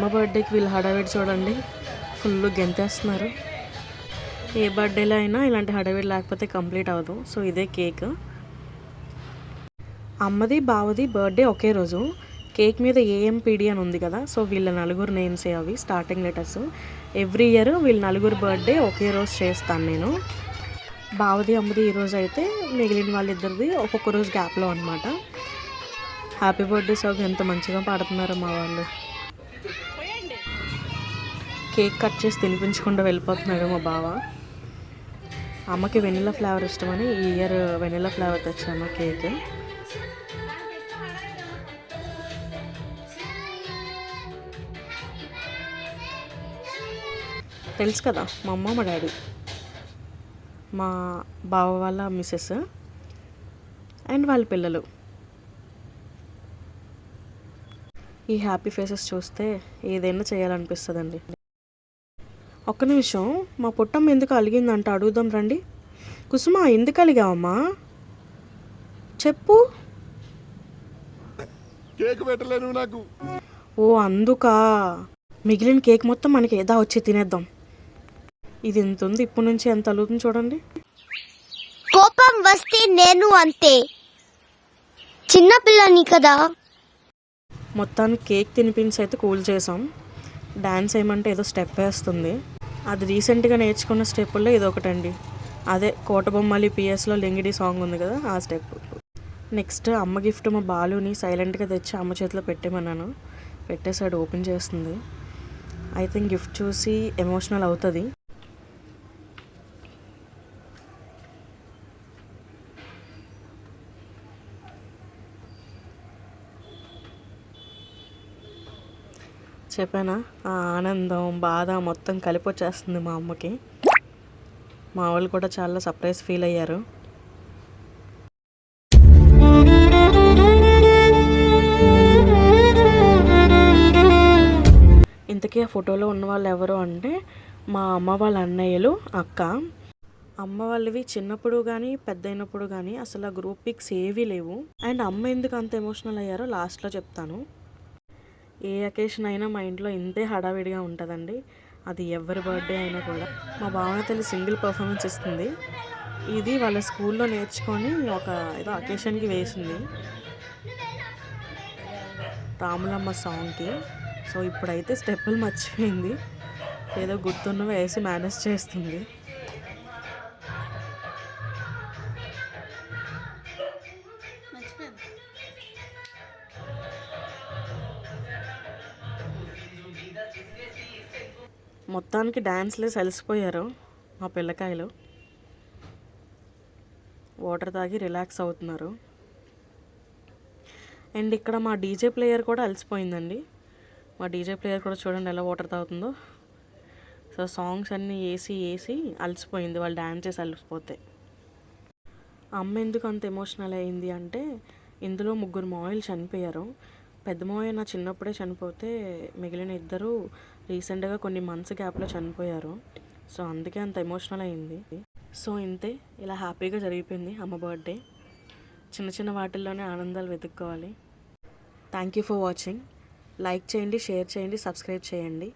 అమ్మ బర్త్డేకి వీళ్ళు హడావిడి చూడండి, ఫుల్ గెంతేస్తున్నారు. ఏ బర్త్డేలో అయినా ఇలాంటి హడావిడి లేకపోతే కంప్లీట్ అవ్వదు. సో ఇదే కేక్. అమ్మది బావది బర్త్డే ఒకే రోజు. కేక్ మీద ఏఎంపీడి అని ఉంది కదా, సో వీళ్ళ నలుగురు నేమ్సే అవి స్టార్టింగ్ లెటర్స్. ఎవ్రీ ఇయర్ వీళ్ళ నలుగురు బర్త్డే ఒకే రోజు చేస్తాను నేను. బావది అమ్మది ఈరోజు అయితే మిగిలిన వాళ్ళిద్దరిది ఒక్కొక్క రోజు గ్యాప్లో అనమాట. హ్యాపీ బర్త్డే సాంగ్ ఎంత మంచిగా పాడుతున్నారో మా వాళ్ళు. కేక్ కట్ చేసి తినిపించకుండా వెళ్ళిపోతున్నాడు మా బావ. అమ్మకి వెనిలా ఫ్లేవర్ ఇష్టమని ఈ ఇయర్ వెనిలా ఫ్లేవర్ తెచ్చాను కేక్. తెలుసు కదా మా అమ్మ మా డాడీ, మా బావ వాళ్ళ మిస్సెస్ అండ్ వాళ్ళ పిల్లలు. ఈ హ్యాపీ ఫేసెస్ చూస్తే ఏదైనా చేయాలనిపిస్తుందండి. ఒక్క నిమిషం, మా పుట్టమ్మ ఎందుకు అలిగిందంట అడుగుదాం రండి. కుసుమ, ఎందుకు అలిగావమ్మా చెప్పు. కేక్ పెట్టలేను నాకు. ఓ అందుకా. మిగిలిన కేక్ మొత్తం మనకి ఏదా వచ్చి తినేద్దాం. ఇది ఎంత ఉంది, ఇప్పటి నుంచి ఎంత అలుగుతుంది చూడండి. కోపం వస్తే నేను అంతే, చిన్నపిల్లని కదా. మొత్తానికి కేక్ తినిపించి అయితే కూల్ చేసాం. డ్యాన్స్ ఏమంటే ఏదో స్టెప్ వేస్తుంది. అది రీసెంట్గా నేర్చుకున్న స్టెప్పుల్లో ఇది ఒకటండి. అదే కోటబొమ్మలి పిఎస్లో లెంగిడి సాంగ్ ఉంది కదా, ఆ స్టెప్. నెక్స్ట్ అమ్మ గిఫ్ట్ మా బాలుని సైలెంట్గా తెచ్చి అమ్మ చేతిలో పెట్టేమన్నాను. పెట్టేసాడు, ఓపెన్ చేస్తుంది. ఐ థింక్ గిఫ్ట్ చూసి ఎమోషనల్ అవుతుంది. చెప్పానా, ఆ ఆనందం బాధ మొత్తం కలిపి వచ్చేస్తుంది మా అమ్మకి. మా వాళ్ళు కూడా చాలా సర్ప్రైజ్ ఫీల్ అయ్యారు. ఇంతకీ ఆ ఫోటోలో ఉన్న వాళ్ళు ఎవరు అంటే మా అమ్మ వాళ్ళ అన్నయ్యలు, అక్క. అమ్మ వాళ్ళవి చిన్నప్పుడు కానీ పెద్ద అయినప్పుడు కానీ అసలు ఆ గ్రూప్ పిక్స్ ఏవీ లేవు. అండ్ అమ్మ ఎందుకు అంత ఎమోషనల్ అయ్యారో లాస్ట్లో చెప్తాను. ఏ అకేషన్ అయినా మా ఇంట్లో ఇంతే హడావిడిగా ఉంటుందండి, అది ఎవరి బర్త్డే అయినా కూడా. మా భావన తల్లి సింగిల్ పర్ఫార్మెన్స్ ఇస్తుంది. ఇది వాళ్ళ స్కూల్లో నేర్చుకొని ఒక ఏదో అకేషన్కి వేసింది, రాములమ్మ సాంగ్కి. సో ఇప్పుడైతే స్టెప్పులు మర్చిపోయింది, ఏదో గుర్తున్న వేసి మేనేజ్ చేస్తుంది. మొత్తానికి డ్యాన్స్లేసి అలసిపోయారు మా పిల్లకాయలు. వాటర్ తాగి రిలాక్స్ అవుతున్నారు. అండ్ ఇక్కడ మా డీజే ప్లేయర్ కూడా అలసిపోయిందండి. మా డీజే ప్లేయర్ కూడా చూడండి ఎలా వాటర్ తాగుతుందో. సో సాంగ్స్ అన్నీ వేసి అలసిపోయింది, వాళ్ళు డ్యాన్స్ చేసి అలసిపోతే. అమ్మ ఎందుకు అంత ఎమోషనల్ అయింది అంటే ఇందులో 3 మావయ్యలు చనిపోయారు. పెద్ద మావయ్య నా చిన్నప్పుడే చనిపోతే మిగిలిన ఇద్దరు రీసెంట్గా కొన్ని మంత్స్ గ్యాప్లో చనిపోయారు. సో అందుకే అంత ఎమోషనల్ అయింది. సో ఇంతే, ఇలా హ్యాపీగా జరిగిపోయింది అమ్మ బర్త్డే. చిన్న చిన్న వాటిల్లోనే ఆనందాలు వెతుక్కోవాలి. Thank you for watching. Like చేయండి, షేర్ చేయండి, సబ్స్క్రైబ్ చేయండి.